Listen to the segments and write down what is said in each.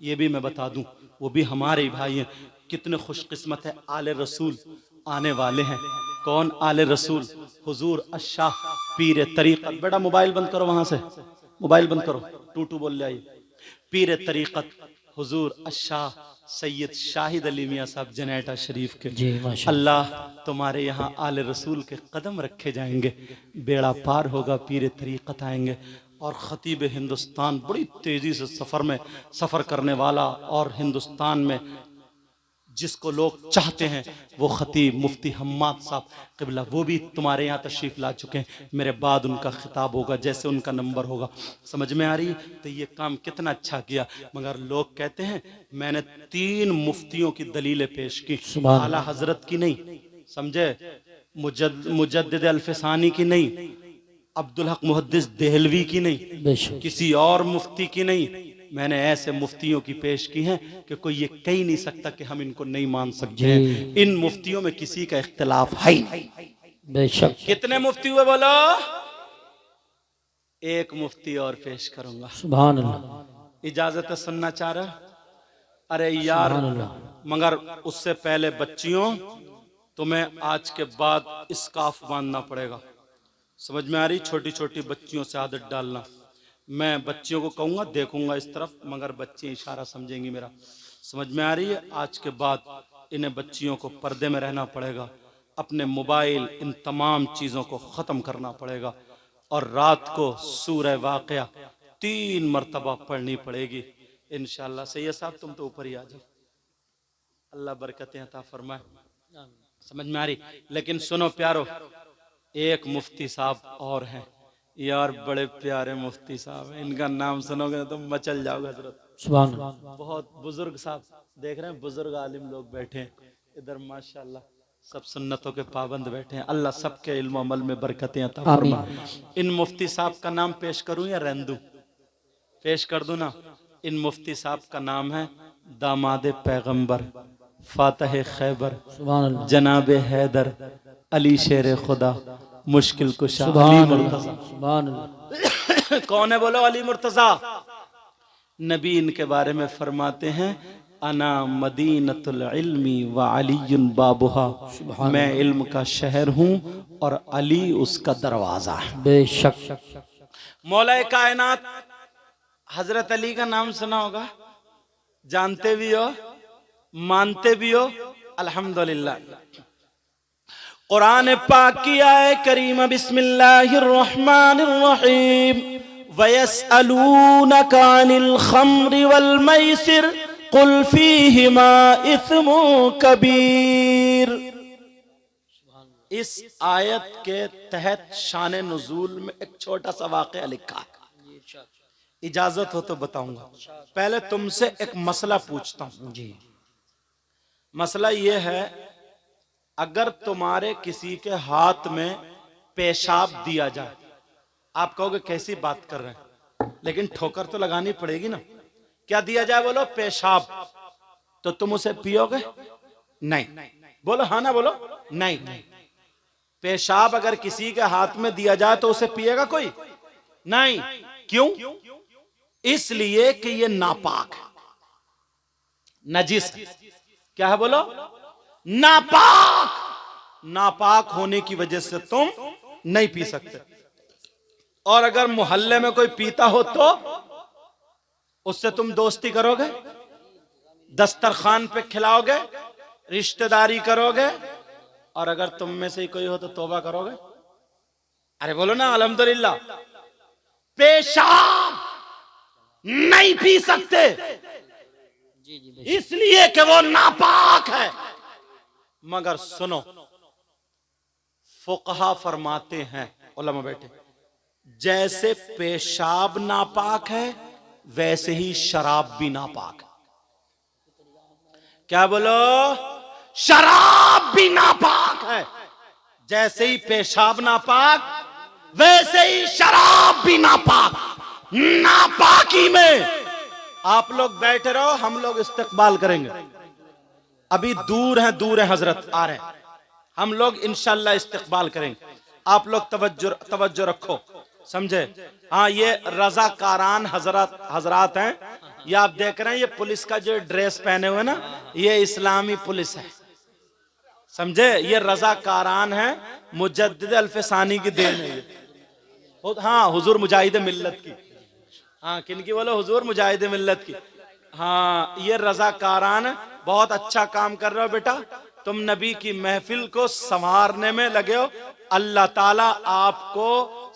یہ بھی میں بتا دوں، وہ بھی ہمارے بھائی ہیں. کتنے خوش قسمت ہے، آل رسول آنے والے ہیں. کون آل رسول؟ حضور الشاہ پیر طریقت. بیٹا موبائل بند کرو، وہاں سے موبائل بند کرو، ٹو بول لے آئیے. پیر طریقت حضور الشاہ سید شاہد علی میاں صاحب جنیٹا شریف کے. جی ماشاءاللہ. اللہ تمہارے یہاں آل رسول کے قدم رکھے جائیں گے، بیڑا پار ہوگا. پیر طریقت آئیں گے اور خطیب ہندوستان، بڑی تیزی سے سفر کرنے والا، اور ہندوستان میں جس کو لوگ چاہتے ہیں وہ خطیب مفتی حماد صاحب قبلہ، وہ بھی تمہارے یہاں تشریف لا چکے ہیں. میرے بعد ان کا خطاب ہوگا جیسے ان کا نمبر ہوگا. سمجھ میں آ رہی؟ تو یہ کام کتنا اچھا کیا. مگر لوگ کہتے ہیں میں نے 3 مفتیوں کی دلیلیں پیش کی، سبحان اعلیٰ حضرت کی نہیں، سمجھے، مجدد الفسانی کی نہیں، عبدالحق محدث دہلوی کی نہیں، بے شک. کسی اور مفتی کی نہیں. میں نے ایسے مفتیوں کی پیش کی ہیں کہ کوئی یہ کہہ نہیں سکتا کہ ہم ان کو نہیں مان سکتے ہیں. جی. ان مفتیوں میں کسی کا اختلاف ہے ہی نہیں. بے شک. کتنے مفتی ہوئے بولو؟ ایک مفتی اور پیش کروں گا. سبحان اللہ. اجازت ہے سننا چاہ رہا؟ ارے یار، سبحان اللہ. مگر اس سے پہلے بچیوں تمہیں آج کے بعد اسکارف باندھنا پڑے گا. سمجھ میں آ رہی؟ چھوٹی چھوٹی بچیوں سے عادت ڈالنا. میں بچیوں کو کہوں گا، دیکھوں گا اس طرف، مگر بچی اشارہ سمجھیں گی میرا. سمجھ میں آ رہی ہے؟ آج کے بعد انہیں بچیوں کو پردے میں رہنا پڑے گا. اپنے موبائل، ان تمام چیزوں کو ختم کرنا پڑے گا. اور رات کو سورہ واقعہ 3 مرتبہ پڑھنی پڑے گی انشاءاللہ. سید صاحب تم تو اوپر ہی آ جاؤ، اللہ برکتیں عطا فرمائے. سمجھ میں آ رہی؟ لیکن سنو پیارو، ایک مفتی صاحب اور ہیں یار، بڑے پیارے مفتی صاحب ہیں. ان کا نام سنو گے تو مچل جاؤ گے حضرت. سبحان اللہ. بہت بزرگ صاحب، دیکھ رہے ہیں بزرگ عالم لوگ بیٹھے ہیں ادھر ماشاءاللہ، سب سنتوں کے پابند بیٹھے ہیں. اللہ سب کے علم و عمل میں برکتیں عطا فرمائے. ان مفتی صاحب کا نام پیش کروں یا رہن دوں؟ پیش کر دوں نا. ان مفتی صاحب کا نام ہے داماد پیغمبر، فاتح خیبر، سبحان اللہ. جناب حیدر علی شیر خدا، مشکل کشا علی سبحان مرتضی. اللہ. سبحان اللہ. کون ہے بولو؟ علی مرتضی. نبی ان کے بارے میں فرماتے ہیں انا مدینۃ العلم وعلی بابها، میں علم کا شہر ہوں اور علی اس کا دروازہ ہے. بے شک. مولا کائنات حضرت علی کا نام سنا ہوگا، جانتے بھی ہو، مانتے بھی ہو. الحمدللہ. قرآن پاک کی آیت کریمہ بسم اللہ الرحمن الرحیم. وَيَسْأَلُونَكَ عَنِ الْخَمْرِ وَالْمَيْسِرِ قُلْ فِيهِمَا إِثْمٌ كَبِيرٌ. اس آیت کے تحت شان نزول میں ایک چھوٹا سا واقعہ لکھا ہے. اجازت ہو تو بتاؤں گا. پہلے تم سے ایک مسئلہ پوچھتا ہوں. جی. مسئلہ یہ ہے، اگر تمہارے کسی کے ہاتھ میں پیشاب دیا جائے، آپ کہو گے کیسی بات کر رہے ہیں، لیکن ٹھوکر تو لگانی پڑے گی نا. کیا دیا جائے؟ بولو پیشاب. تو تم اسے پیو گے؟ نہیں. بولو ہاں نہ بولو. نہیں. پیشاب اگر کسی کے ہاتھ میں دیا جائے تو اسے پیے گا کوئی؟ نہیں. کیوں؟ اس لیے کہ یہ ناپاک ہے، نجس ہے. کیا ہے بولو؟ ناپاک. ناپاک ہونے کی وجہ سے تم نہیں پی سکتے. اور اگر محلے میں کوئی پیتا ہو تو اس سے تم دوستی کرو گے، دسترخوان پہ کھلاؤ گے، رشتہ داری کرو گے. اور اگر تم میں سے کوئی ہو تو توبہ کرو گے. ارے بولو نا الحمدللہ. پیشاب نہیں پی سکتے اس لیے کہ وہ ناپاک ہے. مگر سنو، فقہا فرماتے ہیں، علماء بیٹھے، جیسے پیشاب ناپاک ہے ویسے ہی شراب بھی ناپاک ہے. کیا بولو؟ شراب بھی ناپاک ہے. جیسے ہی پیشاب ناپاک ویسے ہی شراب بھی ناپاک. ناپاکی میں آپ لوگ بیٹھے رہو، ہم لوگ استقبال کریں گے. ابھی دور ہیں حضرت آ رہے ہیں، ہم لوگ انشاءاللہ استقبال کریں گے. آپ لوگ توجہ رکھو، سمجھے؟ ہاں یہ رضاکاران حضرات ہیں، یہ آپ دیکھ رہے ہیں، یہ پولیس کا جو ڈریس پہنے ہوئے نا، یہ اسلامی پولیس ہے، سمجھے؟ یہ رضاکاران ہے، مجدد الفسانی کی دین ہے یہ۔ ہاں حضور مجاہد ملت کی، ہاں کن کی بولو؟ حضور مجاہد ملت کی۔ ہاں یہ رضاکاران ہے، بہت اچھا کام کر رہے ہو بیٹا، تم نبی کی محفل کو سنوارنے میں لگے ہو، اللہ تعالیٰ آپ کو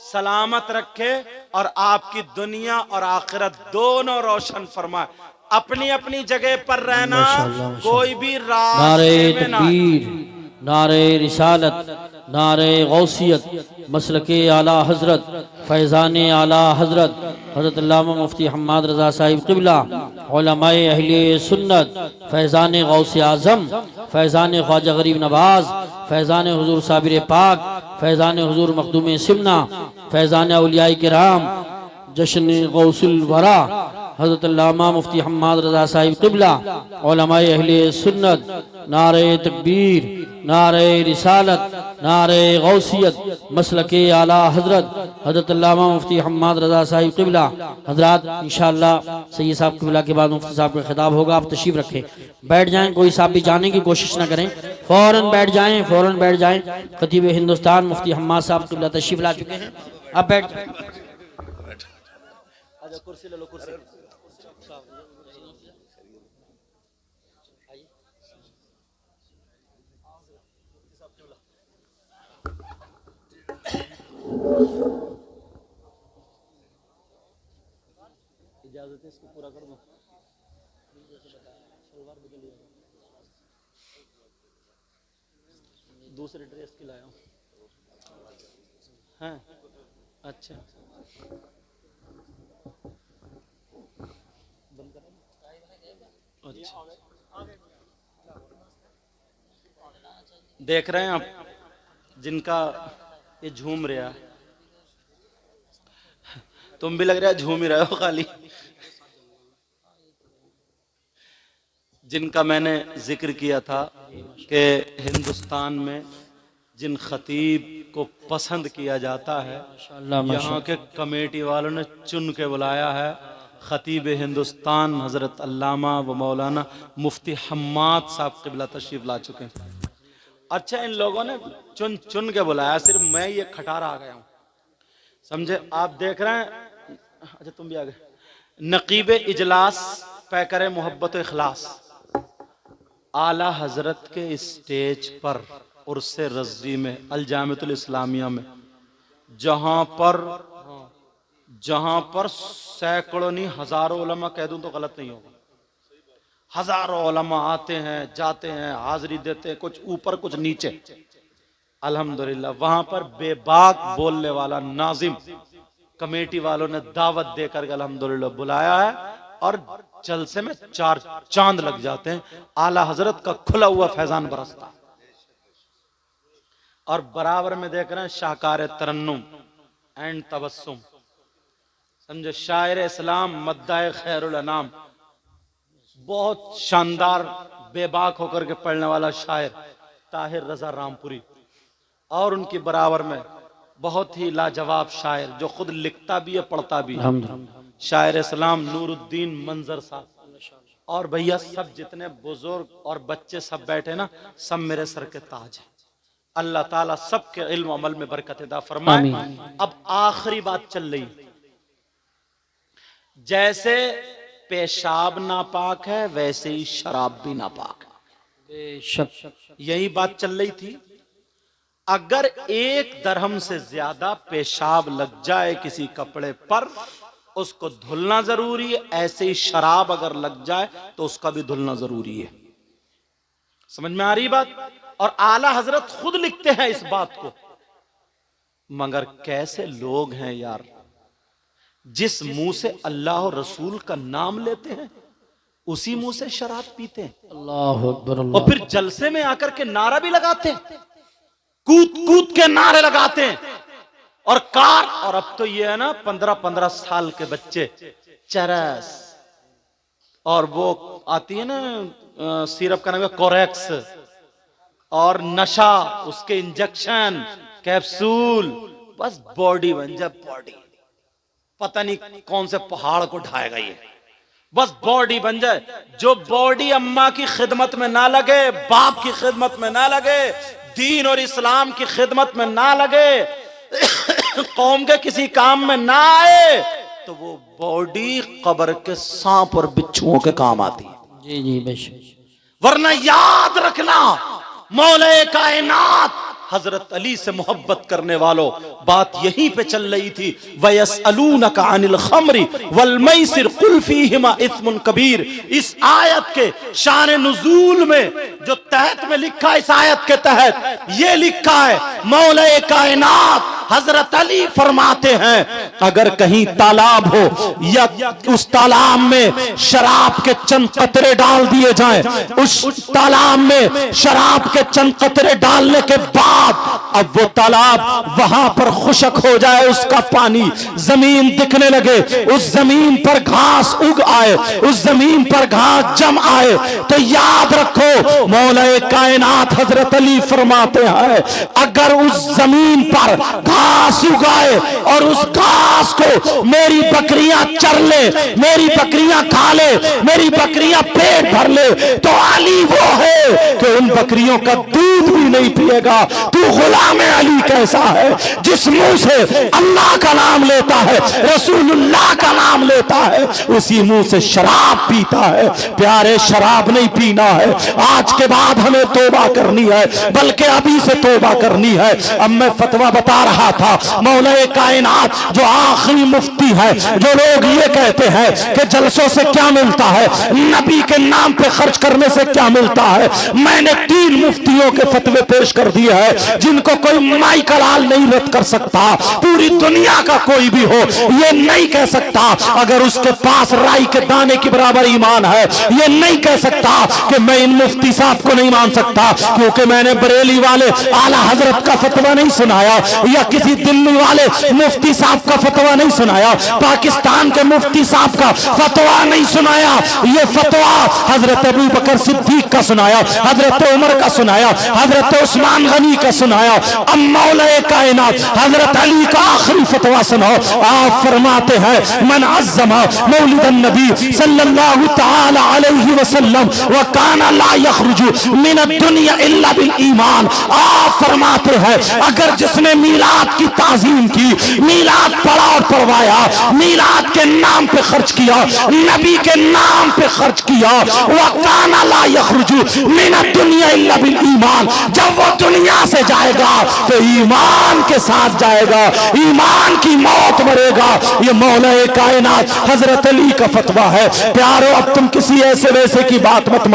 سلامت رکھے اور آپ کی دنیا اور آخرت دونوں روشن فرمائے۔ اپنی اپنی جگہ پر رہنا، ماشاءاللہ ماشاءاللہ۔ کوئی بھی راستے نعرہ میں نہ۔ تکبیر، نعرہ رسالت، نعرہ غوثیت، مسلک اعلیٰ حضرت، فیضان اعلیٰ حضرت حضرت علامہ مفتی حماد رضا صاحب قبلہ، علماء اہل سنت، فیضان غوث اعظم، فیضان خواجہ غریب نواز، فیضان حضور صابر پاک، فیضان حضور مخدوم سمنہ، فیضان اولیاء کرام، جشن غوث الورا حضرت علامہ مفتی حماد رضا صاحب قبلہ، علماء اہل سنت، نعرہ تکبیر، نعرہ رسالت، نعرہ غوثیت، مسلک اعلیٰ حضرت حضرت علامہ مفتی حماد رضا صاحب قبلہ۔ حضرات انشاءاللہ سید صاحب قبلہ کے بعد مفتی صاحب کا خطاب ہوگا، آپ تشریف رکھیں، بیٹھ جائیں، کوئی صاحب بھی جانے کی کوشش نہ کریں، فوراً بیٹھ جائیں، فوراً بیٹھ جائیں۔ خطیب ہندوستان مفتی حماد صاحب قبلہ تشریف لا چکے ہیں، اب بیٹھ جائیں۔ کرسی لے لو، کرسی۔ اجازت ہے اس کو پورا کر دو۔ دوسرے ڈریس کی لایا ہوں، ہاں اچھا دیکھ رہے ہیں آپ جن کا یہ جھوم رہا، تم بھی لگ رہا ہے جھوم ہی رہے ہو خالی۔ جن کا میں نے ذکر کیا تھا کہ ہندوستان میں جن خطیب کو پسند کیا جاتا ہے، یہاں کے کمیٹی والوں نے چن کے بلایا ہے، خطیب ہندوستان حضرت علامہ و مولانا مفتی حماد صاحب قبلہ تشریف لا چکے ہیں۔ اچھا ان لوگوں نے چن کے بلایا، صرف میں یہ کھٹارا آ گیا ہوں، سمجھے؟ آپ دیکھ رہے ہیں، اچھا تم بھی آ گئے، نقیب اجلاس پیکر محبت و اخلاص، اعلیٰ حضرت کے اسٹیج پر عرس رضوی میں الجامعۃ الاسلامیہ میں جہاں پر سینکڑوں نہیں ہزاروں علماء، کہہ دوں تو غلط نہیں ہوگا، ہزاروں علماء آتے ہیں جاتے ہیں، حاضری دیتے ہیں، کچھ اوپر کچھ نیچے، الحمدللہ وہاں پر بے باک بولنے والا ناظم کمیٹی والوں نے دعوت دے کر الحمدللہ بلایا ہے، اور جلسے میں 4 چاند لگ جاتے ہیں، اعلیٰ حضرت کا کھلا ہوا فیضان برستا، اور برابر میں دیکھ رہے ہیں شاہکار ترنم اینڈ تبسم، سمجھے؟ شاعر اسلام مداح خیر الانام، بہت شاندار بے باک ہو کر کے پڑھنے والا شاعر طاہر رضا رامپوری، اور ان کی برابر میں بہت ہی لاجواب شاعر جو خود لکھتا بھی ہے پڑھتا بھی ہے، شاعر اسلام نور الدین منظر صاحب، اور بھیا سب جتنے بزرگ اور بچے سب بیٹھے نا، سب میرے سر کے تاج ہیں، اللہ تعالیٰ سب کے علم و عمل میں برکت عطا فرمائے۔ اب آخری بات چل رہی، جیسے پیشاب ناپاک ہے ویسے ہی شراب بھی ناپاک ہے، یہی بات چل رہی تھی۔ اگر 1 درہم سے زیادہ پیشاب لگ جائے کسی کپڑے پر، اس کو دھلنا ضروری ہے، ایسے ہی شراب اگر لگ جائے تو اس کا بھی دھلنا ضروری ہے، سمجھ میں آ رہی بات؟ اور اعلیٰ حضرت خود لکھتے ہیں اس بات کو، مگر کیسے لوگ ہیں یار، جس منہ سے اللہ اور رسول کا نام لیتے ہیں اسی منہ سے شراب پیتے ہیں، اللہ اکبر، اور پھر جلسے میں آ کر کے نعرہ بھی لگاتے ہیں، کود کے نعرے لگاتے ہیں، اور اور اب تو یہ ہے نا 15 سال کے بچے چرس، اور وہ آتی ہے نا سیرپ کا نام ہے کوریکس، اور نشا، اس کے انجیکشن، کیپسول، بس باڈی بن جائے، باڈی پتہ نہیں کون سے پہاڑ کو ڈھائے گا یہ، بس باڈی بن جائے. جو باڈی اماں کی خدمت میں نہ لگے، باپ کی خدمت میں نہ لگے، دین اور اسلام کی خدمت میں نہ لگے، قوم کے کسی کام میں نہ آئے، تو وہ باڈی قبر کے سانپ اور بچھوؤں کے کام آتی ہے. جی جی بے شک. ورنہ یاد رکھنا، مولا کائنات حضرت علی سے محبت کرنے والوں، بات یہیں پہ چل رہی تھی. وَيَسْأَلُونَكَ عَنِ الْخَمْرِ وَالْمَيْسِرِ قُلْ فِيهِمَا اِثْمٌ کبیر. اس آیت کے شان نزول میں جو تحت میں لکھا، اس آیت کے تحت یہ لکھا ہے، مولا کائنات حضرت علی فرماتے ہیں اگر کہیں تالاب ہو یا اس تالاب میں شراب کے چند قطرے ڈال دیے جائیں، اس تالاب میں شراب کے چند قطرے ڈالنے کے بعد اب وہ تالاب وہاں پر خشک ہو جائے، اس کا پانی زمین دکھنے لگے، اس زمین پر گھاس اگ آئے، اس زمین پر گھاس جم آئے، تو یاد رکھو مولا کائنات حضرت علی فرماتے ہیں اگر اس زمین پر گھاس اگائے اور اس گھاس کو میری بکریاں چر لے، میری بکریاں کھا لے، میری بکریاں پیٹ بھر لے، تو علی وہ ہے کہ ان بکریوں کا دودھ بھی نہیں پیے گا. تو غلام علی کیسا ہے جس منہ سے اللہ کا نام لیتا ہے، رسول اللہ کا نام لیتا ہے، اسی منہ سے شراب پیتا ہے. پیارے شراب نہیں پینا ہے، آج کے بعد ہمیں توبہ کرنی ہے، بلکہ ابھی سے توبہ کرنی ہے. اب میں فتویٰ بتا رہا تھا، مولا کائنات جو آخری مفتی ہے، جو لوگ یہ کہتے ہیں کہ جلسوں سے کیا ملتا ہے، نبی کے نام پہ خرچ کرنے سے کیا ملتا ہے، میں نے 3 مفتیوں کے فتوے پیش کر دیے ہیں جن کو کوئی مائی کلال نہیں رد کر سکتا. پوری دنیا کا کوئی بھی ہو یہ نہیں کہہ سکتا اگر اس کے پاس رائی کے دانے کی برابر ایمان ہے، یہ نہیں کہہ سکتا کہ میں ان مفتی صاحب کو نہیں مان سکتا کیونکہ میں نے بریلی والے اعلیٰ حضرت کا فتویٰ نہیں سنایا، یا کسی دلی والے مفتی صاحب کا فتویٰ نہیں سنایا، پاکستان کے مفتی صاحب کا فتویٰ نہیں سنایا. یہ فتویٰ حضرت ابو بکر صدیق کا سنایا، حضرت عمر کا سنایا، حضرت عثمان غنی کا سنایا. اب مولا کائنات حضرت علی کا آخری فتویٰ سناؤ. آپ فرماتے ہیں من عظم مولد النبی صلی اللہ تعالی علیہ وسلم وکانا لا یخرج من الدنیا الا بالایمان. آپ فرماتے ہیں اگر جس نے میلاد کی تعظیم کی، میلاد پڑھا اور پڑھوایا، میلاد کے نام پہ خرچ کیا، نبی کے نام پہ خرچ کیا، وکانا لا یخرج من الدنیا الا بالایمان، جب وہ دنیا سے جائے گا تو ایمان کے ساتھ جائے گا، ایمان کی موت مرے گا. یہ مولا کائنات حضرت علی کا فتویٰ ہے. پیارو اب تم کسی ایسے ویسے کی بات مت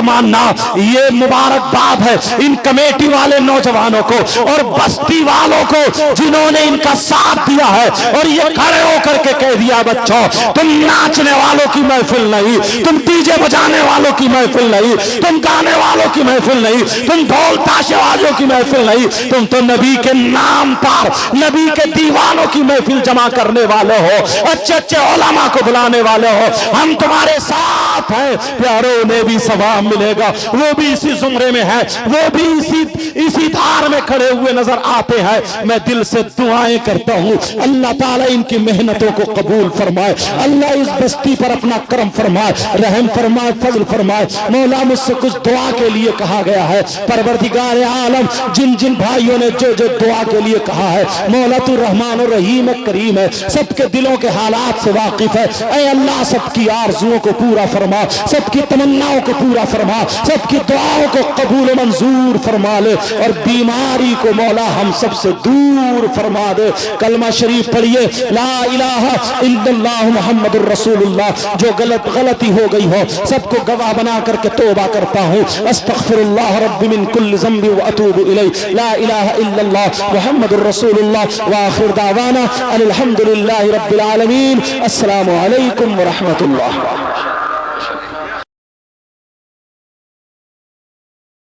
ماننا. یہ مبارکباد ہے ان کمیٹی والے نوجوانوں کو اور بستی والوں کو جنہوں نے ان کا ساتھ دیا ہے اور یہ کھڑے ہو کر کے کہہ دیا بچوں تم ناچنے والوں کی محفل نہیں، تم ڈیجے بجانے والوں کی محفل نہیں، تم گانے والوں کی محفل نہیں، تم ڈھول تاشے والوں کی محفل نہیں، تم تو نبی کے نام پر نبی کے دیوانوں کی محفل جمع کرنے والے ہو، اچھے اچھے علماء کو بلانے والے ہو. ہم تمہارے ساتھ ہیں پیاروں، انہیں بھی ثواب ملے گا، وہ بھی اسی زمرے میں ہے، وہ بھی اسی دھار میں کھڑے ہوئے نظر آتے ہیں. میں دل سے دعائیں کرتا ہوں اللہ تعالیٰ ان کی محنتوں کو قبول فرمائے، اللہ اس بستی پر اپنا کرم فرمائے، رحم فرمائے، فضل فرمائے. مولا مجھ سے کچھ دعا کے لیے کہا گیا ہے، پروردگار عالم جن بھائیوں نے جو دعا کے لیے کہا ہے، مولا تو رحمان و رحیم کریم ہے، سب کے دلوں کے حالات سے واقف ہے. اے اللہ سب کی آرزوؤں کو پورا فرما، سب کی تمناؤں کو پورا فرما، سب کی دعاؤں کو قبول و منظور فرما لے اور بیماری کو مولا ہم سب سے دور فرما دے. کلمہ شریف پڑھیے لا الہ الا اللہ محمد الرسول اللہ. جو غلطی ہو گئی ہو سب کو گواہ بنا کر کے توبہ کرتا ہوں. استغفر اللہ رب من کل ذنب واتوب الیہ. لا الہ الا اللہ محمد الرسول اللہ. واخر دعوانا الحمد للہ رب العالمین. السلام علیکم ورحمۃ اللہ.